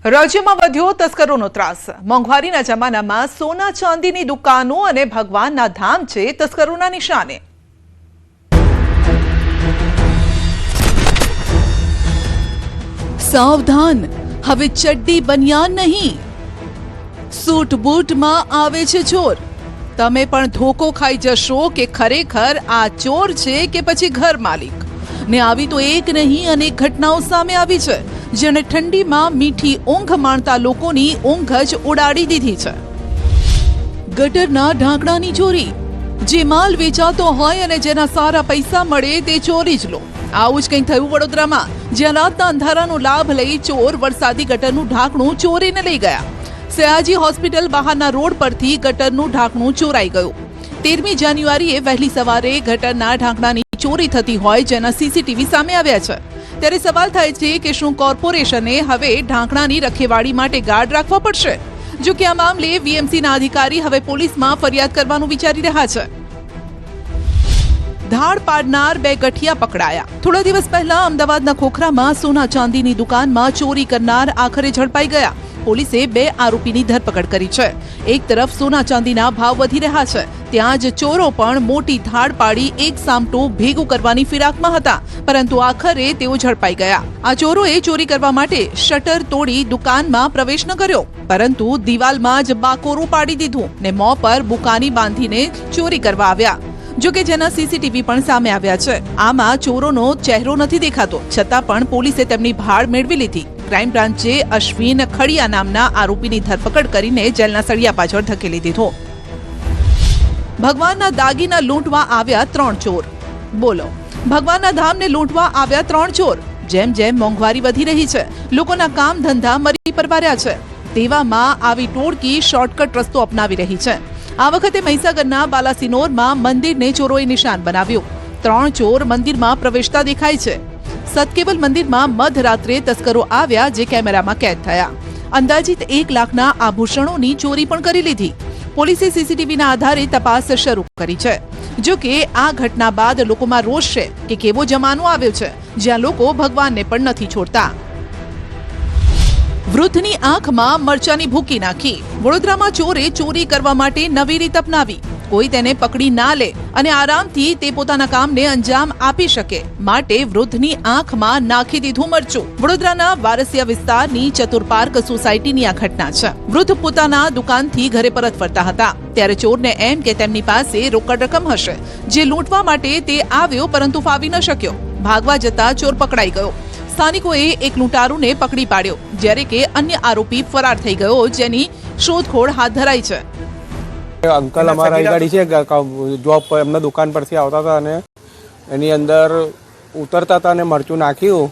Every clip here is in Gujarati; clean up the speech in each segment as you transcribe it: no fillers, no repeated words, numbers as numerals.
રાજ્યમાં વધ્યો તસ્કરોનો ત્રાસ। મોંઘવારીના જમાનામાં સોના ચાંદીની દુકાનો અને ભગવાનના ધામ છે તસ્કરોના નિશાને। સાવધાન, હવે ચડ્ડી બનિયાન નહીં, સૂટ બૂટમાં આવે છે ચોર। તમે પણ ધોકો ખાઈ જશો કે ખરેખર આ ચોર છે કે પછી ઘર માલિક। ને આવી તો એક નહીં અનેક ઘટનાઓ સામે આવી છે જેને ઠંડીમાં મીઠી ઊંઘ માણતા લોકોની ઊંઘ જ ઉડાડી દીધી છે। ગટરના ઢાંકણાની ચોરી, જે માલ વેચાતો હોય અને જેના સારા પૈસા મળે તે ચોરી જ લો। આવું જ કંઈક થયું વડોદરામાં, જ્યાં રાતના અંધારાનો લાભ લઈ ચોર વરસાદી ગટરનું ઢાંકણું ચોરીને લઈ ગયા। સયાજી હોસ્પિટલ બહારના રોડ પરથી ગટરનું ઢાંકણું ચોરાઈ ગયું। 13મી જાન્યુઆરીએ વહેલી સવારે ગટરના ઢાંકણાની ચોરી થતી હોય જેના સીસીટીવી સામે આવ્યા છે। ત્યારે સવાલ થાય છે કે શું કોર્પોરેશને હવે ઢાંકણાની રખેવાળી માટે ગાર્ડ રાખવા પડશે? જો કે આ મામલે વીએમસીના અધિકારી હવે પોલીસમાં ફરિયાદ કરવાનું વિચારી રહ્યા છે। ધાડ પાડનાર 2 ગઠિયા પકડાયા। થોડા દિવસ પહેલા અમદાવાદના ખોખરામાં સોના ચાંદીની દુકાનમાં ચોરી કરનાર આખરે ઝડપાઈ ગયા। પોલીસે 2 આરોપીની ધરપકડ કરી છે। એક તરફ સોના ચાંદીના ભાવ વધી રહ્યા છે, ત્યાં જ ચોરો પણ મોટી ધાડ પાડી એક સામટું ભેગું કરવાની ફિરાકમાં હતા, પરંતુ આખરે તેઓ ઝડપાઈ ગયા। આ ચોરોએ ચોરી કરવા માટે શટર તોડી દુકાનમાં પ્રવેશ ન કર્યો, પરંતુ દિવાલમાં જ બાકોરું પાડી દીધું ને મોં પર બુકાની બાંધીને ચોરી કરવા આવ્યા। જો કે જેના સીસીટીવી પણ સામે આવ્યા છે। આમાં ચોરોનો ચહેરો નથી દેખાતો, છતાં પણ પોલીસે તેમની ભાળ મેળવી લીધી। ક્રાઇમ બ્રાન્ચે અશ્વિન ખડિયા નામના આરોપીની ધરપકડ કરીને જેલના સળિયા પાછળ ધકેલી દીધો। ભગવાનના દાગીના લૂંટવા આવ્યા 3 ચોર। બોલો, ભગવાનના ધામને લૂંટવા આવ્યા 3 ચોર। જેમ જેમ મોંઘવારી વધી રહી છે, લોકોના કામ ધંધા મરી પરવાર્યા છે, તેવામાં આવી ટોળકી શોર્ટકટ રસ્તો અપનાવી રહી છે। આ વખતે મહીસાગરના બાલાસિનોરમાં મંદિરને ચોરોએ નિશાન બનાવ્યું। 3 ચોર મંદિરમાં પ્રવેશતા દેખાય છે। સતકેવલ મંદિરમાં મધરાત્રે તસ્કરો આવ્યા જે કેમેરામાં કેદ થયા। અંદાજિત 1 લાખના આભૂષણોની ચોરી પણ કરી લીધી। પોલીસે સીસીટીવીના આધારે તપાસ શરૂ કરી છે। જો કે આ ઘટના બાદ લોકોમાં રોષ છે કે કેવો જમાનો આવ્યો છે જ્યાં લોકો ભગવાનને પણ નથી છોડતા। વૃદ્ધની આંખમાં મરચાની ભૂકી નાખી। વડોદરામાં ચોરે ચોરી કરવા માટે નવી રીત અપનાવી। કોઈ તેને પકડી ના લે અને આરામથી તે પોતાના કામને અંજામ આપી શકે માટે વૃદ્ધની આંખમાં નાખી દીધું મરચું। વડોદરાના વારસિયા વિસ્તારની ચતુર પાર્ક સોસાયટીની આ ઘટના છે। વૃદ્ધ પોતાના દુકાનથી ઘરે પરત ફરતા હતા ત્યારે ચોરને એમ કે તેમની પાસે રોકડ રકમ હશે જે લૂંટવા માટે તે આવ્યો, પરંતુ ફાવી ન શક્યો। ભાગવા જતા ચોર પકડાઈ ગયો। સ્થાનિકોએ એક લૂંટારૂને પકડી પાડ્યો, જ્યારે કે અન્ય આરોપી ફરાર થઈ ગયો, જેની શોધખોળ હાથ ધરાઈ છે। અંકલ અમારા ગાડી છે, જોબ પર એમના દુકાન પરથી આવતા હતા અને એની અંદર ઉતરતા હતા અને મરચું નાખ્યું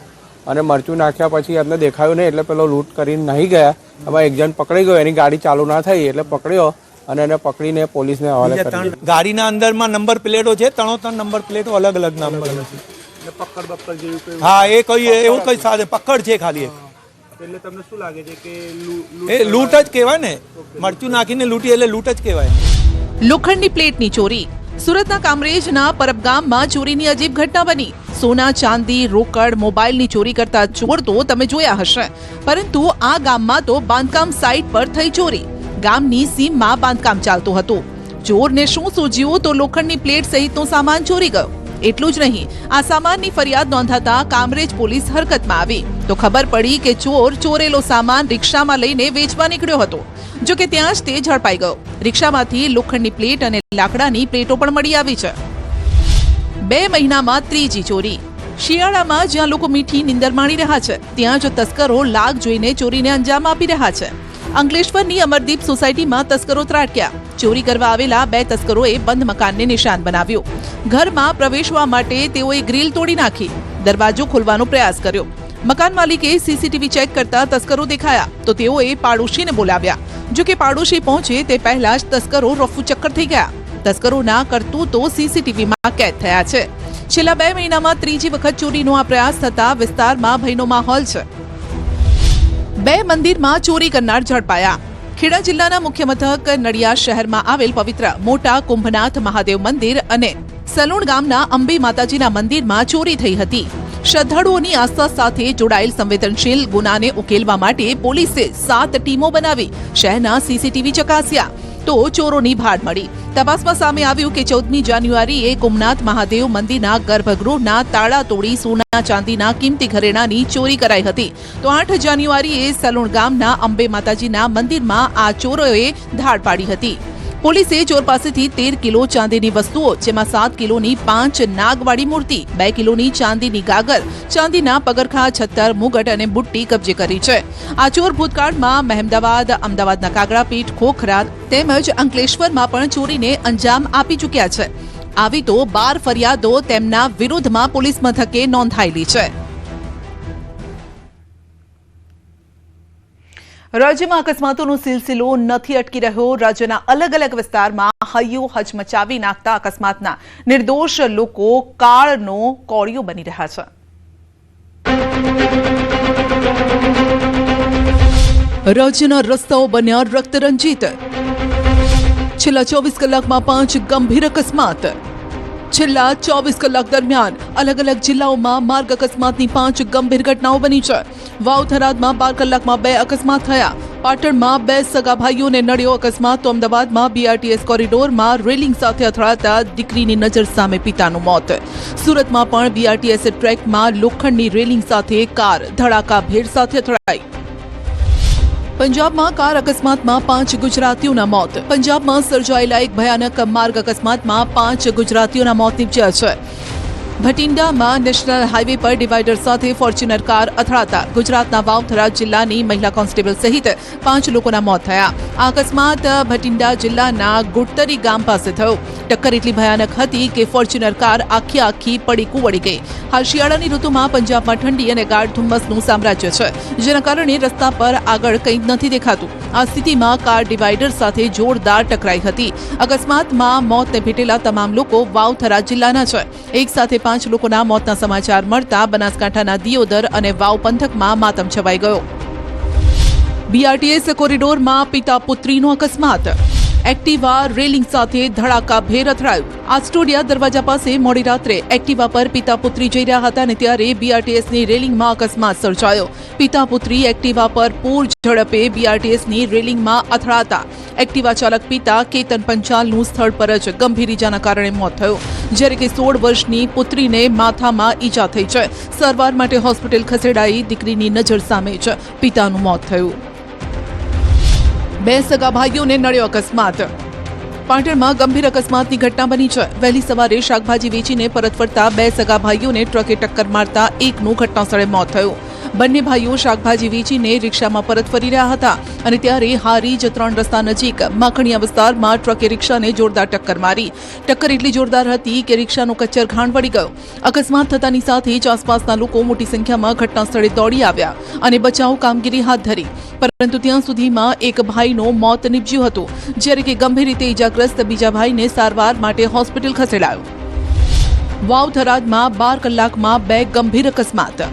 અને મરચું નાખ્યા પછી એમને દેખાયું નહીં એટલે પેલો લૂંટ કરીને નહીં ગયા। એમાં એક જણ પકડી ગયો, એની ગાડી ચાલુ ના થઈ એટલે પકડ્યો અને એને પકડીને પોલીસને હવાલે કર્યો। ગાડીના અંદરમાં નંબર પ્લેટો છે, 3 નંબર પ્લેટો અલગ અલગ નંબર છે। હા, એ કઈ એવું કઈ સાથે પકડ છે ખાલી। એટલે તમને શું લાગે છે કે એ લૂંટ જ કહેવાય ને, મરચું નાખીને લૂંટી એટલે લૂંટ જ કહેવાય। લોખંડની પ્લેટની ચોરી। સુરતના કામરેજના પરબગામમાં ચોરીની અજીબ ઘટના બની। સોના ચાંદી રોકડ મોબાઈલની ચોરી કરતા ચોર તો તમે જોયા હશે, પરંતુ આ ગામમાં તો બાંધકામ સાઇટ પર થઈ ચોરી। ગામની સીમમાં બાંધકામ ચાલતું હતું। ચોરને શું સૂઝ્યું તો લોખંડની પ્લેટ સહિતનો સામાન ચોરી ગયો। એટલું જ નહીં, આ સામાનની ફરિયાદ નોંધાતા કામરેજ પોલીસ હરકતમાં આવી તો ખબર પડી કે ચોર ચોરેલો સામાન રિક્ષામાં લઈને વેચવા નીકળ્યો હતો। જો કે ત્યાં જ તે ઝડપાઈ ગયો। રિક્ષામાંથી લોખંડની પ્લેટ અને લાકડાની પ્લેટો પણ મળી આવી છે। 2 મહિનામાં 3જી ચોરી। શિયાળામાં જ્યાં લોકો મીઠી નીંદર માણી રહ્યા છે, ત્યાં જ તસ્કરો લાગ જોઈને ચોરીને અંજામ આપી રહ્યા છે। અંકલેશ્વરની અમરદીપ સોસાયટીમાં તસ્કરો ત્રાટક્યા। ચોરી કરવા આવેલા 2 તસ્કરોએ બંધ મકાનને નિશાન બનાવ્યું। ઘરમાં પ્રવેશવા માટે તેઓએ ગ્રીલ તોડી નાખી, દરવાજો ખોલવાનો પ્રયાસ કર્યો। મકાન માલિકે સીસીટીવી ચેક કરતા તસ્કરો દેખાયા તો તેઓએ પાડોશીને બોલાવ્યા। જો કે પાડોશી પહોંચે તે પહેલા જ તસ્કરો રફુ ચક્કર થઈ ગયા। તસ્કરોના કરતૂતો સીસીટીવીમાં કેદ થયા છે। છેલ્લા 2 મહિનામાં 3જી વખત ચોરીનો આ પ્રયાસ થતા વિસ્તારમાં ભયનો માહોલ છે। 2 મંદિરમાં ચોરી કરનાર ઝડપાયા। ખેડા જિલ્લાના મુખ્ય મથક નડિયાદ શહેરમાં આવેલ પવિત્ર મોટા કુંભનાથ મહાદેવ મંદિર અને સલુણ ગામના અંબે માતાજીના મંદિરમાં ચોરી થઈ હતી। શ્રદ્ધાળુઓની આસ્થા સાથે જોડાયેલ સંવેદનશીલ ગુનાને ઉકેલવા માટે પોલીસે 7 ટીમો બનાવી શહેરના સીસીટીવી ચકાસ્યા તો ચોરોની ભાડ મળી. તપાસમાં સામે આવ્યું કે 14મી જાન્યુઆરીએ કોમનાથ મહાદેવ મંદિરના ગર્ભગૃહના તાળા તોડી સોના ચાંદીના કિંમતી ઘરેણાની ચોરી કરાઈ હતી. તો 8 જાન્યુઆરીએ સલુણ ગામના અંબે માતાજીના મંદિરમાં આ ચોરોએ ધાડ પાડી હતી. પોલીસે ચોર પાસેથી 13 કિલો ચાંદીની વસ્તુઓ, જેમાં 7 કિલોની 5 નાગવાડી મૂર્તિ, 2 કિલોની ચાંદીની ગાગર, ચાંદીના પગરખા, છત્તર, મુગટ અને બુટ્ટી કબજે કરી છે. આ ચોર ભૂતકાળમાં મહેમદાવાદ, અમદાવાદના કાગડાપીઠ, ખોખરા તેમજ અંકલેશ્વરમાં પણ ચોરીને અંજામ આપી ચૂક્યા છે. આવી તો 12 ફરિયાદો તેમના વિરુદ્ધમાં પોલીસ મથકે નોંધાયેલી છે. રાજ્યમાં અકસ્માતોનો સિલસિલો નથી અટકી રહ્યો. રાજ્યના અલગ અલગ વિસ્તારમાં હૈયો હચમચાવી નાખતા અકસ્માતના નિર્દોષ લોકો કાળનો કોળિયો બની રહ્યા છે. રાજ્યના રસ્તાઓ બન્યા રક્તરંજિત. છેલ્લા 24 કલાકમાં 5 ગંભીર અકસ્માત. છેલ્લા 24 કલાક દરમિયાન અલગ અલગ જિલ્લાઓમાં માર્ગ અકસ્માતની 5 ગંભીર ઘટનાઓ બની છે. વાવ થરાદમાં 12 કલાકમાં 2 અકસ્માત થયા. પાટણમાં 2 સગા ભાઈઓને નડ્યો અકસ્માત. તો અમદાવાદમાં બીઆરટીએસ કોરિડોરમાં રેલિંગ સાથે અથડાતા દીકરીની નજર સામે પિતાનું મોત. સુરતમાં પણ બીઆરટીએસ ટ્રેકમાં લોખંડની રેલિંગ સાથે કાર ધડાકાભેર સાથે અથડાઈ. પંજાબમાં કાર અકસ્માતમાં 5 ગુજરાતીઓના મોત. પંજાબમાં સર્જાયેલા એક ભયાનક માર્ગ અકસ્માતમાં 5 ગુજરાતીઓના મોત નીપજ્યા છે. ભટિંડામાં નેશનલ હાઈવે પર ડિવાઈડર સાથે ફોર્ચ્યુનર કાર અથડાતા ગુજરાતના વાવથરા જિલ્લાની મહિલા કોન્સ્ટેબલ સહિત 5 લોકોના મોત થયા. આ અકસ્માત ભટિંડા જિલ્લાના ગુડતરી ગામ પાસે થયો. ટક્કર એટલી ભયાનક હતી કે ફોર્ચ્યુનર કાર આખી પડીકું વળી ગઈ. હાલ શિયાળાની ઋતુમાં પંજાબમાં ઠંડી અને ગાઢ ધુમ્મસનું સામ્રાજ્ય છે, જેના કારણે રસ્તા પર આગળ કંઈ નથી દેખાતું. આ સ્થિતિમાં કાર ડિવાઈડર સાથે જોરદાર ટકરાઈ હતી. અકસ્માતમાં મોતને ભેટેલા તમામ લોકો વાવથરા જિલ્લાના છે. એક સાથે 5 લોકોના મોતના સમાચાર મળતા બનાસકાંઠાના દિયોદર અને વાવ પંથકમાં માતમ છવાઈ ગયો. બીઆરટીએસ કોરિડોરમાં પિતા પુત્રીનો અકસ્માત. એક્ટિવા રેલિંગ સાથે ધડાકાભેર અથડાયું. આસ્ટોડિયા દરવાજા પાસે મોડી રાત્રે એક્ટિવા પર પિતા પુત્રી જઈ રહ્યા હતા અને ત્યારે બીઆરટીએસની રેલિંગમાં અકસ્માત સર્જાયો. પિતા પુત્રી એક્ટિવા પર પૂર ઝડપે બીઆરટીએસની રેલિંગમાં અથડાતા એક્ટિવા ચાલક પિતા કેતન પંચાલનું સ્થળ પર જ ગંભીર ઈજાના કારણે મોત થયું. જ્યારે કે 16 વર્ષની પુત્રીને માથામાં ઈજા થઈ છે. સારવાર માટે હોસ્પિટલ ખસેડાઈ. દીકરીની નજર સામે જ પિતાનું મોત થયું. 2 સગા ભાઈઓને નડ્યો અકસ્માત. પાટણમાં ગંભીર અકસ્માતની ઘટના બની છે. વહેલી સવારે શાકભાજી વેચીને પરત ફરતા 2 સગા ભાઈઓને ટ્રકે ટક્કર મારતા એકનું ઘટનાસ્થળે મોત થયું. બંને ભાઈઓ શાકભાજી વેચીને રિક્ષામાં પરત ફરી રહ્યા હતા અને ત્યારે હારીજ 3 રસ્તા નજીક માખણીયા વિસ્તારમાં ટ્રકે રિક્ષાને જોરદાર ટક્કર મારી. ટક્કર એટલી જોરદાર હતી કે રિક્ષાનું કચ્ચર ઘાણ પડી ગયો. અકસ્માત થતાની સાથે જ આસપાસના લોકો મોટી સંખ્યામાં ઘટના સ્થળે દોડી આવ્યા અને બચાવ કામગીરી હાથ ધરી. પરંતુ ત્યાં સુધીમાં એક ભાઈનું મોત નીપજ્યું હતું, જ્યારે કે ગંભીર રીતે ઈજાગ્રસ્ત બીજા ભાઈને સારવાર માટે હોસ્પિટલ ખસેડાયો. વાવ થરાદમાં 12 કલાકમાં 2 ગંભીર અકસ્માત.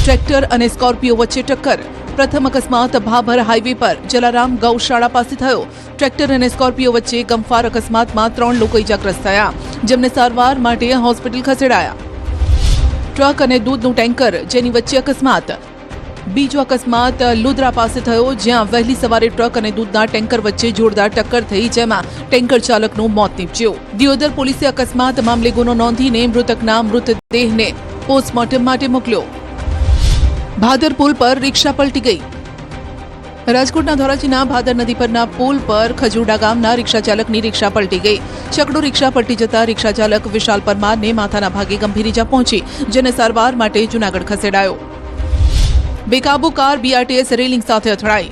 ટ્રેક્ટર અને સ્કોર્પિયો વચ્ચે ટક્કર. પ્રથમ અકસ્માત ભાભર હાઈવે પર જલારામ ગૌશાળા પાસે થયો. ટ્રેક્ટર અને સ્કોર્પિયો વચ્ચે ગમફાર અકસ્માતમાં 3 લોકો ઈજાગ્રસ્ત થયા, જેમને સારવાર માટે હોસ્પિટલ ખસેડાયા. ટ્રક અને દૂધનું ટેન્કર જેની વચ્ચે અકસ્માત. બીજો અકસ્માત લુદ્રા પાસે થયો, જ્યાં વહેલી સવારે ટ્રક અને દૂધના ટેન્કર વચ્ચે જોરદાર ટક્કર થઈ, જેમાં ટેન્કર ચાલકનું મોત નીપજ્યું. દિયોદર પોલીસે અકસ્માત મામલે ગુનો નોંધીને મૃતકના મૃતદેહને પોસ્ટમોર્ટમ માટે મોકલ્યો. ભાદર પુલ પર રિક્ષા પલટી ગઈ. રાજકોટના ધોરાજીના ભાદર નદી પરના પુલ પર ખજુરડા ગામના રિક્ષા ચાલકની રિક્ષા પલટી ગઈ. છકડો રિક્ષા પલટી જતા રિક્ષા ચાલક વિશાલ પરમારને માથાના ભાગે ગંભીર ઈજા પહોંચી, જેને સારવાર માટે જૂનાગઢ ખસેડાયો. બેકાબુ કાર બીઆરટીએસ રેલિંગ સાથે અથડાઈ.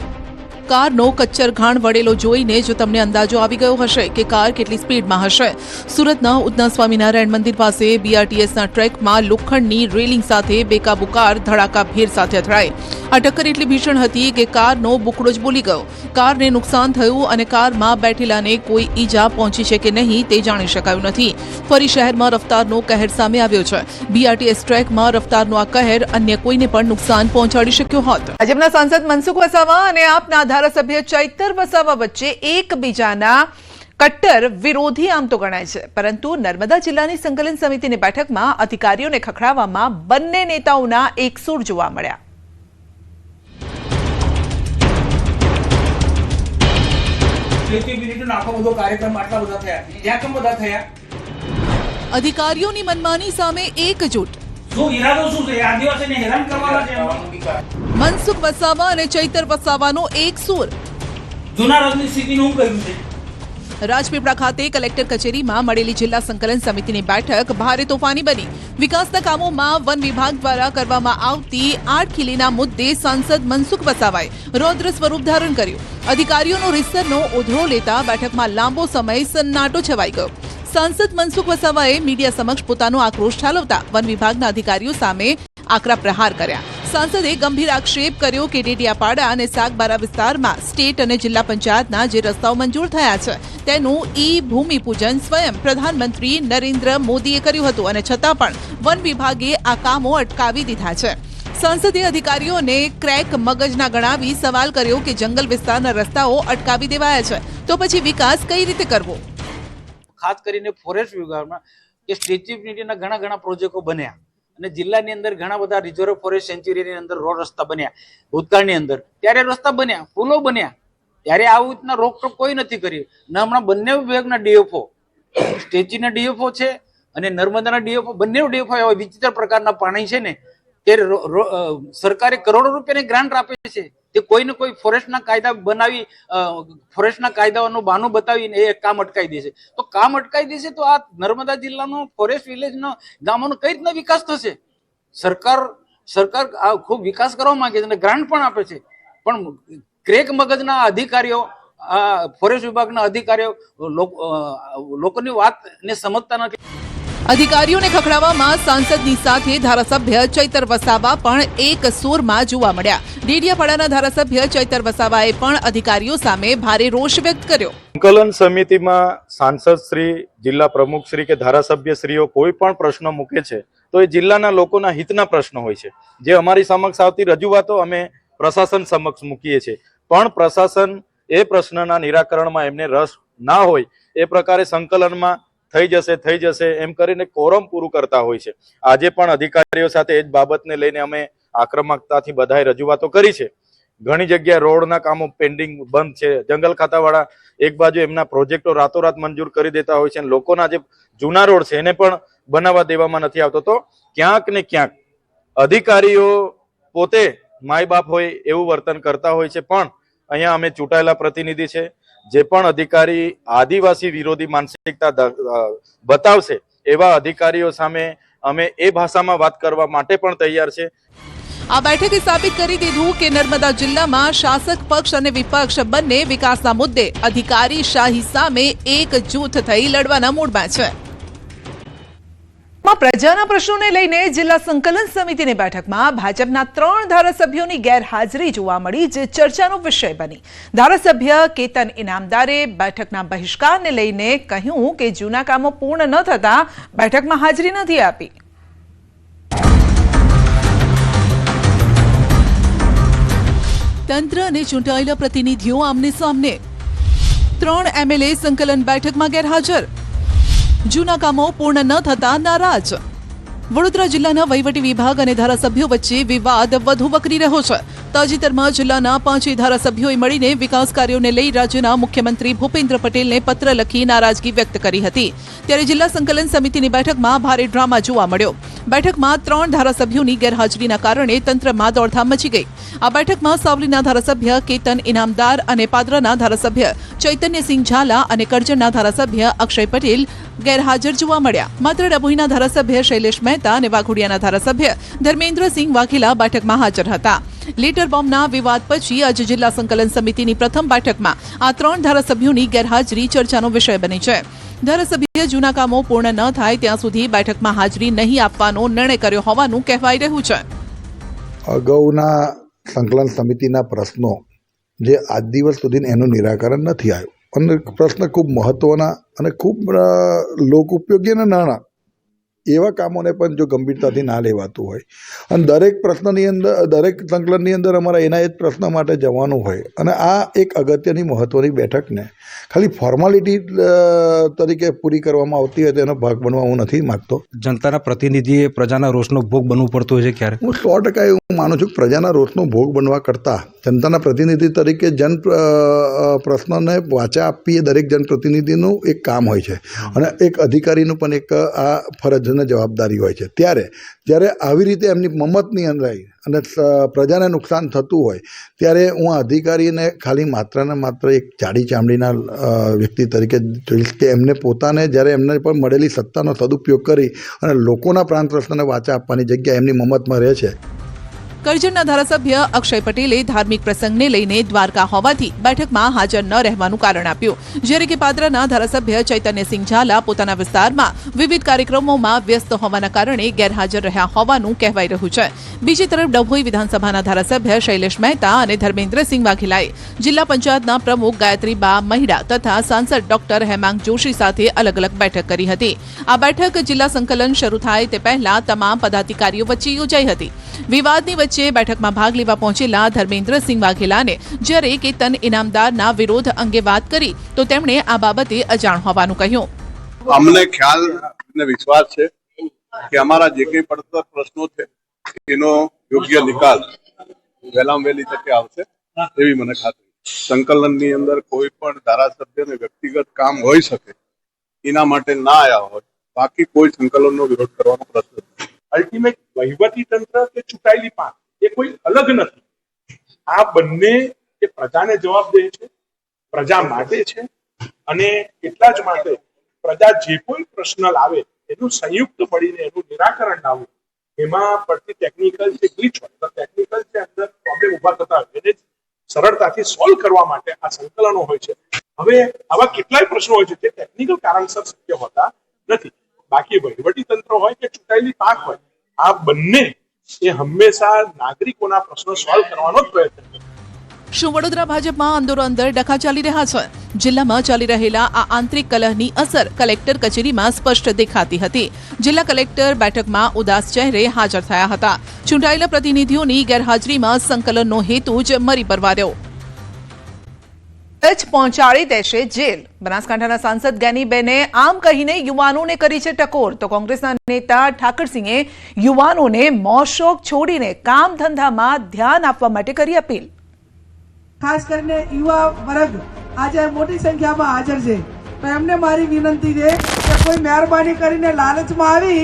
કારનો કચ્ચર ઘાણ વળેલો જોઈને જો તમને અંદાજો આવી ગયો હશે કે કાર કેટલી સ્પીડમાં હશે. સુરતના ઉધના સ્વામિનારાયણ મંદિર પાસે બીઆરટીએસના ટ્રેકમાં લોખંડની રેલિંગ સાથે બેકાબુ કાર ધડાકાભેર સાથે અથડાઈ. આ ટક્કર એટલી ભીષણ હતી કે કારનો બુકડો જ બોલી ગયો. કારને નુકસાન થયું અને કારમાં બેઠેલાને કોઈ ઈજા પહોંચી છે કે નહીં તે જાણી શકાયું નથી. ફરી શહેરમાં રફતારનો કહેર સામે આવ્યો છે. બીઆરટીએસ ટ્રેકમાં રફતારનો આ કહેર અન્ય કોઈને પણ નુકસાન પહોંચાડી શક્યો હોત. ભાજપના સાંસદ મનસુખ વસાવા અને આપના ધારાસભ્ય ચૈતર વસાવા વચ્ચે એકબીજાના કટ્ટર વિરોધી આમ તો ગણાય છે, પરંતુ નર્મદા જિલ્લાની સંકલન સમિતિની બેઠકમાં અધિકારીઓને ખખડાવવામાં બંને નેતાઓના એકસૂર જોવા મળ્યા. અધિકારીઓની મનમાની સામે એકજૂટ. મનસુખ વસાવા અને ચૈતર વસાવાનો એકસૂર. રાજપીપળા ખાતે કલેક્ટર કચેરીમાં મળેલી જિલ્લા સંકલન સમિતિની બેઠક ભારે તોફાની બની. વિકાસના કામોમાં વન વિભાગ દ્વારા કરવામાં આવતી આડખીલીના મુદ્દે સાંસદ મનસુખ વસાવાએ રૌદ્ર સ્વરૂપ ધારણ કર્યું. અધિકારીઓનો રીસરનો ઉધડો લેતા બેઠકમાં લાંબો સમય સન્નાટો છવાઈ ગયો. સાંસદ મનસુખ વસાવાએ મીડિયા સમક્ષ પોતાનો આક્રોશ ઠાલવતા વન વિભાગના અધિકારીઓ સામે આકરા પ્રહાર કર્યા. સાંસદે ગંભીર આક્ષેપ કર્યો કે ડેડિયાપાડા અને સાગબારા વિસ્તારમાં સ્ટેટ અને જિલ્લા પંચાયતના જે રસ્તાઓ મંજૂર થયા છે તેનું ભૂમિપૂજન સ્વયં પ્રધાનમંત્રી નરેન્દ્ર મોદીએ કર્યું હતું અને છતાં પણ વન વિભાગે આ કામો અટકાવી દીધા છે. સાંસદે અધિકારીઓને ક્રેક મગજના ગણાવી સવાલ કર્યો કે જંગલ વિસ્તારના રસ્તાઓ અટકાવી દેવાયા છે તો પછી વિકાસ કઈ રીતે કરવો. ખાસ કરીને ફોરેસ્ટ વિભાગમાં કે સ્ટેચ્યુ ઓફ યુનિટીના ઘણા પ્રોજેક્ટો બન્યા અને જિલ્લાની અંદર ઘણા બધા રિઝર્વ ફોરેસ્ટ સેન્ચ્યુરીની અંદર રોડ રસ્તા બન્યા. ભૂતકાળની અંદર ત્યારે રસ્તા બન્યા, પુલો બન્યા, ત્યારે આવું રીતના રોકટોક કોઈ નથી કરી. હમણાં બંને વિભાગના ડીએફઓ, સ્ટેચ્યુના ડીએફઓ છે અને નર્મદાના ડીએફઓ, બંને ડીએફઓ એવા વિચિત્ર પ્રકારના પાણી છે ને તે સરકારે કરોડો રૂપિયાની ગ્રાન્ટ આપે છે. તે કોઈને કોઈ ફોરેસ્ટના કાયદા બનાવી ફોરેસ્ટના કાયદાઓનું બહાનું બતાવીને એ કામ અટકાવી દેશે. તો કામ અટકાવી દેશે તો આ નર્મદા જિલ્લાનો ફોરેસ્ટ વિલેજનો ગામોનો કઈ રીતના વિકાસ થશે? સરકાર ખૂબ વિકાસ કરવા માંગે છે અને ગ્રાન્ટ પણ આપે છે, પણ ક્રેક મગજના અધિકારીઓ, ફોરેસ્ટ વિભાગના અધિકારીઓ લોકોની વાતને સમજતા નથી. અધિકારીઓને ખખડાવવામાં સાંસદની સાથે ધારાસભ્ય ચૈતર વસાવા પણ એક સૂરમાં જોવા મળ્યા. ડેડિયાપાડાના ધારાસભ્ય ચૈતર વસાવાએ પણ અધિકારીઓ સામે ભારે રોષ વ્યક્ત કર્યો. સંકલન સમિતિમાં સાંસદ શ્રી, જિલ્લા પ્રમુખ શ્રી કે ધારાસભ્ય શ્રીઓ કોઈ પણ પ્રશ્નો મૂકે છે તો એ જિલ્લાના લોકોના હિતના પ્રશ્નો હોય છે. જે અમારી સમક્ષ આવતી રજૂઆતો અમે પ્રશાસન સમક્ષ મૂકીએ છીએ, પણ પ્રશાસન એ પ્રશ્નના નિરાકરણમાં એમને રસ ના હોય એ પ્રકારે સંકલનમાં થઈ જશે એમ કરીને કોરમ પૂરું કરતા હોય છે. આજે પણ અધિકારીઓ સાથે એ જ બાબતને લઈને અમે આક્રમકતાથી બધાએ રજૂઆતો કરી છે. ઘણી જગ્યાએ રોડના કામો પેન્ડિંગ બંધ છે. જંગલ ખાતાવાળા એક બાજુ એમના પ્રોજેક્ટો રાતોરાત મંજૂર કરી દેતા હોય છે અને લોકોના જે જૂના રોડ છે એને પણ બનાવવા દેવામાં નથી આવતો. તો ક્યાંક ને ક્યાંક અધિકારીઓ પોતે માય બાપ હોય એવું વર્તન કરતા હોય છે. પણ અહીંયા અમે ચૂંટાયેલા પ્રતિનિધિ છે, જે પણ અધિકારી આદિવાસી વિરોધી માનસિકતા બતાવશે એવા અધિકારીઓ સામે અમે એ ભાષામાં વાત કરવા માટે પણ તૈયાર છે. આ બેઠકે સાબિત કરી દીધું કે નર્મદા જિલ્લામાં શાસક પક્ષ અને વિપક્ષ બંને વિકાસના મુદ્દે અધિકારી શાહી સામે એકજૂથ થઈ લડવાના મૂડમાં છે. પ્રજાના પ્રશ્નોને લઈને જિલ્લા સંકલન સમિતિની બેઠકમાં ભાજપના 3 ધારાસભ્યોની ગેરહાજરી જોવા મળી, જે ચર્ચાનો વિષય બની. ધારાસભ્ય કેતન ઇનામદારે બેઠકના બહિષ્કારને લઈને કહ્યું કે જૂના કામો પૂર્ણ ન થતા બેઠકમાં હાજરી નથી આપી. તંત્ર અને ચૂંટાયેલા પ્રતિનિધિઓ આમને સામને. 3 એમએલએ સંકલન બેઠકમાં ગેરહાજર. જૂના કામો પૂર્ણ ન થતા નારાજ. વડોદરા જિલ્લાના વહીવટી વિભાગ અને ધારાસભ્યો વચ્ચે વિવાદ વધુ વકરી રહ્યો છે. તાજેતરમાં જિલ્લાના 5 ધારાસભ્યોએ મળીને વિકાસ કાર્યોને લઈ રાજ્યના મુખ્યમંત્રી ભૂપેન્દ્ર પટેલને પત્ર લખી નારાજગી વ્યક્ત કરી હતી. ત્યારે જિલ્લા સંકલન સમિતિની બેઠકમાં ભારે ડ્રામા જોવા મળ્યો. બેઠકમાં 3 ધારાસભ્યોની ગેરહાજરીના કારણે તંત્રમાં દોડધામ મચી ગઈ. આ બેઠકમાં સાવલીના ધારાસભ્ય કેતન ઇનામદાર અને પાદરાના ધારાસભ્ય ચૈતન્યસિંહ ઝાલા અને કરજણના ધારાસભ્ય અક્ષય પટેલ ગેરહાજર જોવા મળ્યા. માત્ર ડભોઈના ધારાસભ્ય શૈલેષ મહેતા અને વાઘોડિયાના ધારાસભ્ય ધર્મેન્દ્રસિંહ વાઘેલા બેઠકમાં હાજર હતા. લેટર બોમ્બના વિવાદ પછી આજે જિલ્લા સંકલન સમિતિની પ્રથમ બેઠકમાં આ 3 ધારાસભ્યોની ગેરહાજરી ચર્ચાનો વિષય બની છે. ધારાસભ્ય જૂના કામો પૂર્ણ ન થાય ત્યાં સુધી બેઠકમાં હાજરી નહીં આપવાનો નિર્ણય કર્યો હોવાનું કહેવાઈ રહ્યું છે. અગાઉના સંકલન સમિતિના પ્રશ્નો જે આજ દિવસ સુધી એનું નિરાકરણ નથી આવ્યું અને પ્રશ્ન ખૂબ મહત્વના અને ખૂબ લોક ઉપયોગી અને નાણાં એવા કામોને પણ જો ગંભીરતાથી ના લેવાતું હોય અને દરેક પ્રશ્નની અંદર દરેક સંકલનની અંદર અમારા એના એ જ પ્રશ્ન માટે જવાનું હોય અને આ એક અગત્યની મહત્ત્વની બેઠકને ખાલી ફોર્માલિટી તરીકે પૂરી કરવામાં આવતી હોય તેનો ભાગ બનવા હું નથી માગતો. જનતાના પ્રતિનિધિએ પ્રજાના રોષનો ભોગ બનવું પડતું હોય છે ક્યારે? હું 100% એવું માનું છું કે પ્રજાના રોષનો ભોગ બનવા કરતાં જનતાના પ્રતિનિધિ તરીકે પ્રશ્નોને વાચા આપવી એ દરેક જનપ્રતિનિધિનું એક કામ હોય છે અને એક અધિકારીનું પણ એક આ ફરજ અને જવાબદારી હોય છે. જ્યારે આવી રીતે એમની મમતની અંદર અને પ્રજાને નુકસાન થતું હોય ત્યારે હું આ અધિકારીને ખાલી માત્ર ને માત્ર એક જાડી ચામડીના વ્યક્તિ તરીકે જોઈશ કે એમને પોતાને જ્યારે એમને પણ મળેલી સત્તાનો સદુપયોગ કરી અને લોકોના પ્રાણ પ્રશ્નને વાચા આપવાની જગ્યા એમની મમતમાં રહે છે. કરજણના ધારાસભ્ય અક્ષય પટેલે ધાર્મિક પ્રસંગને લઈને દ્વારકા હોવાથી બેઠકમાં હાજર ન રહેવાનું કારણ આપ્યું, જ્યારે કે પાદરાના ધારાસભ્ય ચૈતન્યસિંહ ઝાલા પોતાના વિસ્તારમાં વિવિધ કાર્યક્રમોમાં વ્યસ્ત હોવાના કારણે ગેરહાજર રહ્યા હોવાનું કહેવાઈ રહ્યું છે. બીજી તરફ ડભોઈ વિધાનસભાના ધારાસભ્ય શૈલેષ મહેતા અને ધર્મેન્દ્રસિંહ વાઘેલાએ જિલ્લા પંચાયતના પ્રમુખ ગાયત્રીબા મહિડા તથા સાંસદ ડોક્ટર હેમાંગ જોશી સાથે અલગ અલગ બેઠક કરી હતી. આ બેઠક જિલ્લા સંકલન શરૂ થાય તે પહેલા તમામ પદાધિકારીઓ વચ્ચે યોજાઈ હતી. વિવાદની વચ્ચે બેઠકમાં ભાગ લેવા પહોંચેલા ધર્મેન્દ્રસિંહ વાઘેલાને જ્યારે કેતન ઇનામદારના વિરોધ અંગે વાત કરી તો તેમણે આ બાબતે અજાણ હોવાનું કહ્યું. અમને ખ્યાલ અને વિશ્વાસ છે કે અમારા જે કંઈ પડતર પ્રશ્નો છે એનો યોગ્ય નિકાલ વહેલામાં વહેલી તકે આવશે એવી મને ખાતરી. સંકલનની અંદર કોઈ પણ ધારાસભ્યને વ્યક્તિગત કામ હોઈ શકે એના માટે ના આવ્યા હોય, બાકી કોઈ સંકલનનો વિરોધ કરવાનો પ્રશ્ન નથી. અલ્ટિમેટ વહીવટી તંત્ર કે ચૂંટાયેલી પાંખ એ કોઈ અલગ નથી. આ બંને એ પ્રજાને જવાબદેહ છે, પ્રજા માટે છે અને એટલા જ માટે પ્રજા જે કોઈ પ્રશ્ન લાવે એનું સંયુક્ત મળીને એનું નિરાકરણ લાવવું, એમાં પડતી ટેકનિકલ જે ગ્લિચ હોય તો ટેકનિકલ જે અંદર પ્રોબ્લેમ ઉભા થતા હોય એને સરળતાથી સોલ્વ કરવા માટે આ સંકલનો હોય છે. હવે આવા કેટલાય પ્રશ્નો હોય છે જે ટેકનિકલ કારણસર શક્ય હોતા નથી. બાકી વહીવટી તંત્ર હોય કે ચૂંટાયેલી પાંખ હોય, આ બંને એ હંમેશા નાગરિકોના પ્રશ્નો સોલ્વ કરવાનો જ પ્રયત્ન કરે. શું વડોદરા ભાજપમાં અંદરો-અંદર ડખા ચાલી રહ્યા છે? જિલ્લામાં ચાલી રહેલા આ આંતરિક કલહની અસર કલેક્ટર કચેરીમાં સ્પષ્ટ દેખાતી હતી. જિલ્લા કલેક્ટર બેઠકમાં ઉદાસ ચહેરે હાજર થયા હતા. ચૂંટાયેલા પ્રતિનિધિઓની ગેરહાજરીમાં સંકલનનો હેતુ જ મરી પરવાર્યો. જ પહોંચાડી દેશે જેલ. બનાસકાંઠાના સાંસદ જ્ઞાનીબેને આમ કહીને યુવાનોને કરી છે ટકોર, તો કોંગ્રેસના નેતા ઠાકરસિંહે યુવાનોને મોજશોખ છોડીને કામ ધંધામાં ધ્યાન આપવા માટે કરી અપીલ. ખાસ કરીને યુવા વર્ગ આજે મોટી સંખ્યામાં હાજર છે, તો એમને મારી વિનંતી છે કે કોઈ મહેરબાની કરીને લાલચમાં આવી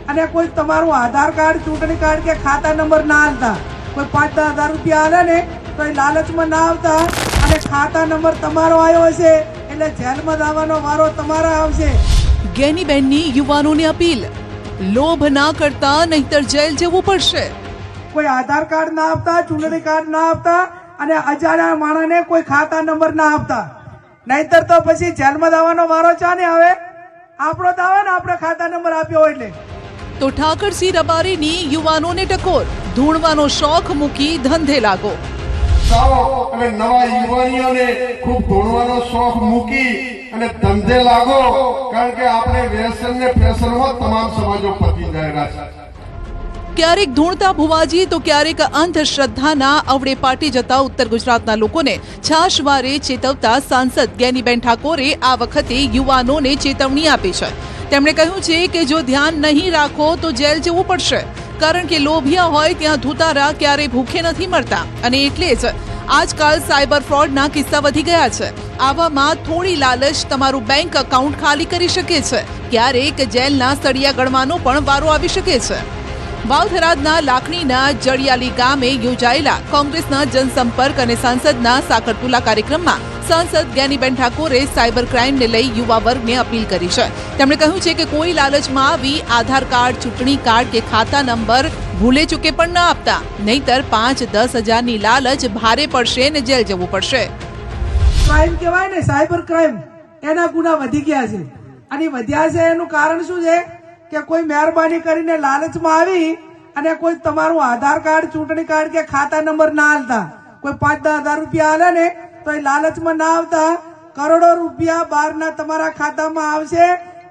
અને કોઈ તમારું આધાર કાર્ડ, ચૂંટણી કાર્ડ કે ખાતા નંબર ના આપતા, કોઈ 5-10 હજાર રૂપિયા આલે ને તો એ લાલચમાં ના આવતા અને ખાતા નંબર તમારો આવ્યો હશે એટલે જેલમાં જવાનો વારો તમારો આવશે. જ્ઞાનીબેનની યુવાનોને અપીલ, લોભ ના કરતા નહીતર જેલ જવું પડશે. કોઈ આધાર કાર્ડ ના આપતા, ચૂંટણી કાર્ડ ના આપતા અને અજાણ્યા માણસને કોઈ ખાતા નંબર ના આપતા, નહીતર તો પછી જેલમાં જવાનો વારો ચાને આવે? આપણો જ આવે ને, આપણે ખાતા નંબર આપ્યો હોય એટલે. તો ઠાકરસિંહ રબારીની યુવાનોને ટકોર, ધૂણવાનો શોખ મૂકી ધંધે લાગો. અને નવા યુવાનીઓને ખૂબ ધોળવાનો શોખ મૂકી અને ધંધે લાગો, કારણ કે આપણે વ્યસન ને ફેશનમાં તમામ સમાજો પતી જાય છે. ક્યારેક ધૂણતા ભુવાજી તો ક્યારેક અંધશ્રદ્ધાના અવડે પાટી જતા ઉત્તર ગુજરાતના લોકોને છાશવારે ચેતવતા સાંસદ જ્ઞાનીબેન ઠાકોરે આ વખતે યુવાનોને ચેતવણી આપી છે. તેમણે કહ્યું છે કે જો ધ્યાન નહીં રાખો તો જેલ જવું પડશે, કારણ કે લોભિયા હોય ત્યાં ધુતારા ક્યારેય ભૂખે નથી મળતા અને એટલે જ આજકાલ સાયબર ફ્રોડના કિસ્સા વધી ગયા છે. આવામાં થોડી લાલચ તમારું બેંક એકાઉન્ટ ખાલી કરી શકે છે. ક્યારેક જેલના સળિયા ગણવાનો પણ વારો આવી શકે છે. વાવથરાદના લાખણીના જડિયાલી ગામે યોજાયેલા કોંગ્રેસના જનસંપર્ક અને સાંસદના સાકરતુલા કાર્યક્રમમાં સાંસદ જ્ઞાનીબેન ઠાકોરે સાયબર ક્રાઇમને લઈ યુવા વર્ગને અપીલ કરી છે. તેમણે કહ્યું છે કે કોઈ લાલચમાં આવી આધાર કાર્ડ, ચૂંટણી કાર્ડ કે ખાતા નંબર ભૂલે ચૂકે પણ ન આપતા, નહીતર 5-10 હજારની લાલચ ભારે પડશે ને જેલ જવું પડશે. ક્રાઇમ કહેવાય ને, સાયબર ક્રાઇમ, એના ગુના વધી ગયા છે. અને વધ્યા છે એનું કારણ શું છે કે કોઈ મહેરબાની કરીને લાલચમાં આવી અને કોઈ તમારું આધાર કાર્ડ, ચૂંટણી કાર્ડ કે ખાતા નંબર ના આલતા, કોઈ 5-10 હજાર રૂપિયા આલે ને તો એ લાલચમાં ના આવતા, કરોડો રૂપિયા બહારના તમારા ખાતામાં આવશે.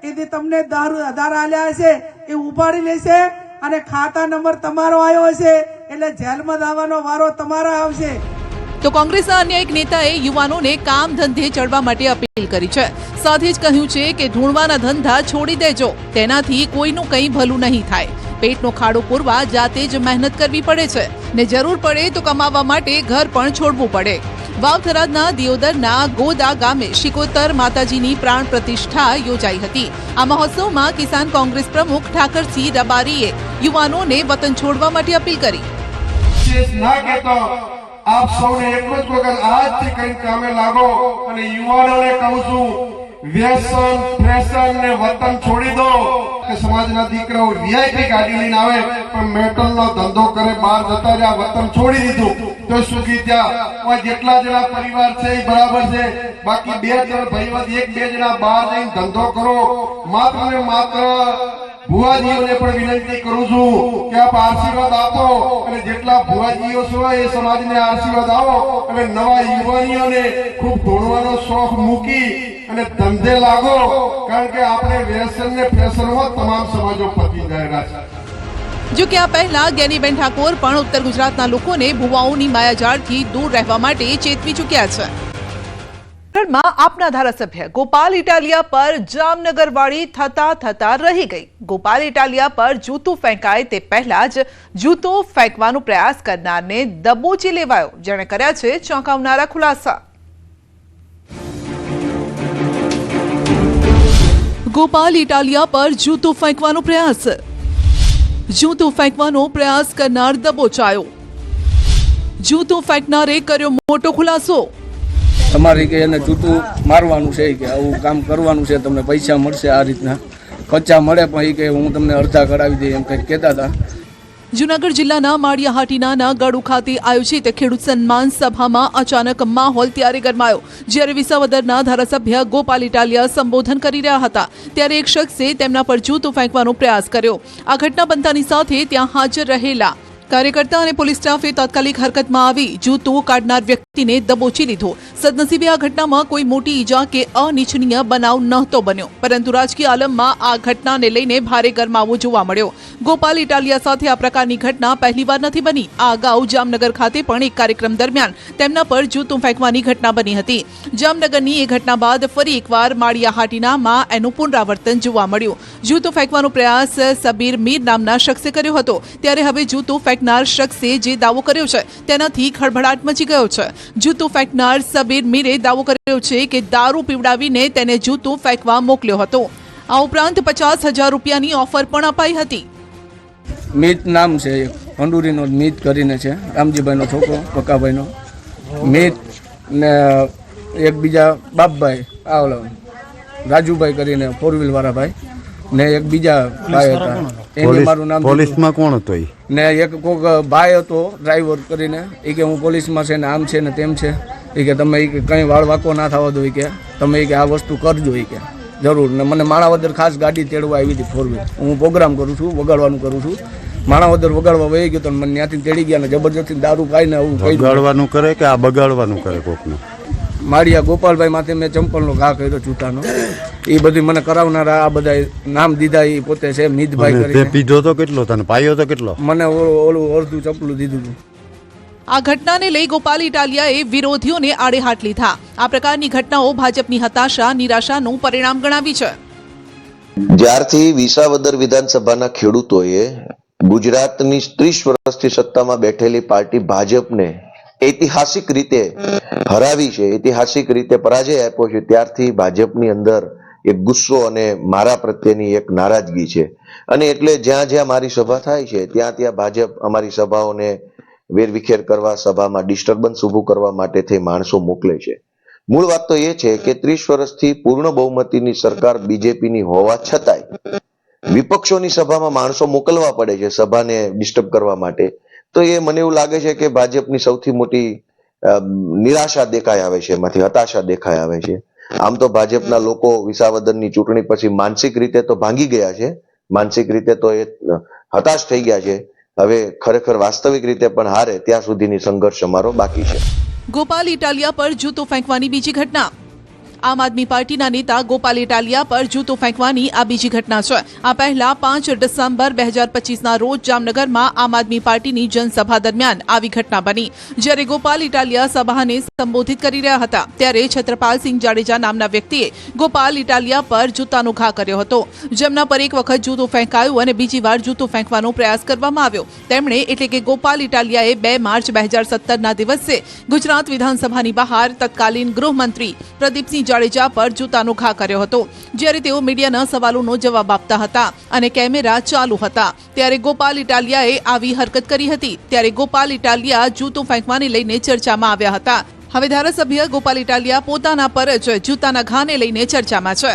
એથી તમને 10,000 આલ્યા હશે એ ઉપાડી લેશે અને ખાતા નંબર તમારો આવ્યો હશે એટલે જેલમાં જવાનો વારો તમારો આવશે. તો કોંગ્રેસના અન્ય એક નેતાએ યુવાનોને કામ ધંધે ચડવા માટે અપીલ કરી છે. સાથે જ કહ્યું છે કે ઢૂંઢવાના ધંધા છોડી દેજો, તેનાથી કોઈનું કંઈ ભલું નહીં થાય. પેટનો ખાડો પૂરવા જાતે જ મહેનત કરવી પડે છે ને જરૂર પડે તો કમાવા માટે ઘર પણ છોડવું પડે. વાવથરાદના દિયોદરના ગોદા ગામે શિકોતર માતાજીની પ્રાણ પ્રતિષ્ઠા યોજાઈ હતી. આ મહોત્સવમાં કિસાન કોંગ્રેસ પ્રમુખ ઠાકરસિંહ રબારીએ યુવાનોને વતન છોડવા માટે અપીલ કરી. આપ સૌને એટલું જ વગર આજથી કઈ કામે લાગો અને યુવાનોને કહું છું વ્યસન ફેશન ને વતન છોડી દો કે સમાજના દીકરાઓ વીઆઈપી ગાડી લઈને આવે પણ મેટલનો ધંધો કરે બહાર જતા રહ્યા વતન છોડી દીધું તો સુખી ત્યાં જેટલા જણા પરિવાર છે એ બરાબર છે બાકી 2 જણ ભાઈઓ 1-2 જણા બહાર જઈને ધંધો કરો. માત્ર ને માત્ર ભુવાજીઓને પણ વિનંતી કરું છું કે આપ આશીર્વાદ આપો અને જેટલા ભુવાજીઓ છો એ સમાજને આશીર્વાદ આપો અને નવા યુવાનીઓને ખૂબ દોડવાનો શોખ મૂકી અને ધંધે લાગો કારણ કે આપણે વ્યસન ને ફેશનમાં તમામ સમાજો પતી ગયેલા છે. જો કે આ પહેલા જ્ઞાનીબેન ઠાકોર પણ ઉત્તર ગુજરાતના લોકોને ભુવાઓની માયાજાળથી દૂર રહેવા માટે ચેતવી ચૂક્યા છે. માં આપના ધારાસભ્ય ગોપાલ ઇટાલિયા પર જામનગરવાળી થતા રહી ગઈ. ગોપાલ ઇટાલિયા પર જૂતું ફેંકાય તે પહેલા જ જૂતો ફેંકવાનો પ્રયાસ કરનારને દબોચી લેવાયો, જેણે કર્યા છે ચોંકાવનારા ખુલાસા. ગોપાલ ઇટાલિયા પર જૂતું ફેંકવાનો પ્રયાસ. જૂતું ફેંકવાનો પ્રયાસ કરનાર દબોચાયો. જૂતું ફેંકનારે કર્યો મોટો ખુલાસો. તમારે કે એને જૂતું મારવાનું છે કે આવું કામ કરવાનું છે, તમને પૈસા મળશે, આ રીતના કચ્ચા મળે પણ એ કે હું તમને અડધા કરાવી દઈ એમ કંઈક કહેતા હતા. જૂનાગઢ જિલ્લાના માળિયાહાટીના ગડુ ખાતે આયોજિત ખેડૂત સન્માન સભામાં અચાનક માહોલ ત્યારે ગરમાયો. જ્યારે વિસાવદરના ધારાસભ્ય ગોપાલ ઇટાલિયા સંબોધન કરી રહ્યા હતા ત્યારે એક શખ્સે તેમના પર જૂતું ફેંકવાનો પ્રયાસ કર્યો. આ ઘટના બનતાની સાથે ત્યાં હાજર રહેલા કાર્યકર્તા અને પોલીસ સ્ટાફે તાત્કાલિક હરકતમાં આવી જૂતું કાઢનાર વ્યક્તિને દબોચી લીધો. સદનસીબે આ ઘટનામાં કોઈ મોટી ઈજા કે અનિચ્છનીય બનાવ નહોતો બન્યો, પરંતુ રાજકીય આલમમાં આ ઘટનાને લઈને ભારે ગરમાવો જોવા મળ્યો. ગોપાલ ઇટાલિયા સાથે આ પ્રકારની ઘટના પહેલીવાર નથી બની. આ અગાઉ જામનગર ખાતે પણ એક કાર્યક્રમ દરમિયાન તેમના પર જૂતું ફેંકવાની ઘટના બની હતી. જામનગરની એ ઘટના બાદ ફરી એકવાર માળિયાહાટીનામાં એનું પુનરાવર્તન જોવા મળ્યું. જૂતું ફેંકવાનો પ્રયાસ સબીર મીર નામના શખ્સે કર્યો હતો, ત્યારે હવે જૂતું ફેંકનાર શખ્સે જે દાવો કર્યો છે તેનાથી ખળભળાટ મચી ગયો છે. જૂતું ફેંકનાર સબીર મીરે દાવો કર્યો છે કે દારૂ પીવડાવીને તેને જૂતું ફેંકવા મોકલ્યો હતો. આ ઉપરાંત 50,000 રૂપિયાની ઓફર પણ અપાઈ હતી. મીત નામ છે, કંડુરીનો મીત કરીને છે, રામજીભાઈનો છોકરો, પક્કાભાઈનો મીત ને એક બીજા બાપભાઈ રાજુભાઈ કરીને 4 વ્હીલ વાળા ભાઈ ને એક બીજા ભાઈ હતા, એની મારું નામ પોલીસમાં કોણ હતો ને એક કોક ભાઈ હતો ડ્રાઈવર કરીને, એ કે હું પોલીસમાં છે ને આમ છે ને તેમ છે, એ કે તમે કંઈ વાળ વાકો ના થવા દો, કે તમે કે આ વસ્તુ કરજો, એ કે જરૂર. ને મને માણાવદર ખાસ ગાડી તેડવા આવી હતી 4 વ્હીલ. હું પ્રોગ્રામ કરું છું, વગાડવાનું કરું છું. માણાવદર વગાડવા વહી ગયો તો મને ત્યાંથી તેડી ગયા ને જબરજસ્તી દારૂ પાઈને આવું વગાડવાનું કરે કે આ બગાડવાનું કરે કોકને. માળિયા ગોપાલભાઈ માથે મેં ચંપલનો ઘા કર્યો જૂતાનો, એ બધી મને કરાવનારા આ બધા નામ દીધા એ પોતે છે મીતભાઈ કરીને. પીધો તો કેટલો તને પાયો તો કેટલો? મને ઓલું અડધું ચપલું દીધું હતું. આ ઘટનાને લઈ ગોપાલ ઇટાલિયાએ વિરોધીઓને આડે હાથ લીધા. આ પ્રકારની ઘટનાઓ ભાજપની હતાશા નિરાશાનું પરિણામ ગણાવી છે. જ્યારથી વિસાવદર વિધાનસભાના ખેડૂતોએ ગુજરાતની 30 વર્ષથી સત્તામાં બેઠેલી પાર્ટી ભાજપને ઐતિહાસિક રીતે હરાવી છે, ઐતિહાસિક રીતે પરાજય આપ્યો છે, ત્યારથી ભાજપની અંદર એક ગુસ્સો અને મારા પ્રત્યેની એક નારાજગી છે. અને એટલે જ્યાં જ્યાં મારી સભા થાય છે ત્યાં ત્યાં ભાજપ અમારી સભાઓને વેરવિખેર કરવા, સભામાં ડિસ્ટર્બન્સ ઊભું કરવા માટે થઈ માણસો મોકલે છે. મૂળ વાત તો એ છે કે 30 વર્ષથી પૂર્ણ બહુમતીની સરકાર બીજેપીની હોવા છતાંય વિપક્ષોની સભામાં માણસો મોકલવા પડે છે સભાને ડિસ્ટર્બ કરવા માટે. તો એ મને એવું લાગે છે કે ભાજપની સૌથી મોટી નિરાશા દેખાઈ આવે છે, એમાંથી હતાશા દેખાઈ આવે છે. આમ તો ભાજપના લોકો વિસાવદરની ચૂંટણી પછી માનસિક રીતે તો ભાંગી ગયા છે, માનસિક રીતે તો એ હતાશ થઈ ગયા છે. હવે ખરેખર વાસ્તવિક રીતે પણ હારે ત્યાં સુધીની સંઘર્ષ અમારો બાકી છે. ગોપાલ ઇટાલિયા પર જૂતું ફેંકવાની બીજી ઘટના. આમ આદમી પાર્ટીના નેતા ગોપાલ ઇટાલિયા પર જૂતું ફેંકવાની આ બીજી ઘટના છે। આ પહેલા 5 ડિસેમ્બર 2025ના રોજ જામનગરમાં આમ આદમી પાર્ટીની જનસભા દરમિયાન આવી ઘટના બની। જ્યારે ગોપાલ ઇટાલિયા સભાને સંબોધિત કરી રહ્યા હતા ત્યારે છત્રપાલસિંહ જાડેજા નામના વ્યક્તિએ ગોપાલ ઇટાલિયા પર જૂતાનો ઘા કર્યો હતો, જેમના પર એક વખત જૂતું ફેંકાયું અને બીજી વાર જૂતું ફેંકવાનો પ્રયાસ કરવામાં આવ્યો। તેમણે એટલે કે ગોપાલ ઇટાલિયાએ 2 માર્ચ 2017ના દિવસે ગુજરાત વિધાનસભાની બહાર તત્કાલીન ગૃહમંત્રી પ્રદીપસિંહ જાડેજા પર જૂતાનો ઘા કર્યો હતો। જ્યારે તેઓ મીડિયાના સવાલોનો જવાબ આપતા હતા અને કેમેરા ચાલુ હતા ત્યારે ગોપાલ ઇટાલિયાએ આવી હરકત કરી હતી। ત્યારે ગોપાલ ઇટાલિયા જૂતું ફેંકવાને લઈને ચર્ચામાં આવ્યા હતા। હવે ધારાસભ્ય ગોપાલ ઇટાલિયા પોતાના પર જ જૂતાના ઘાને લઈને ચર્ચામાં છે।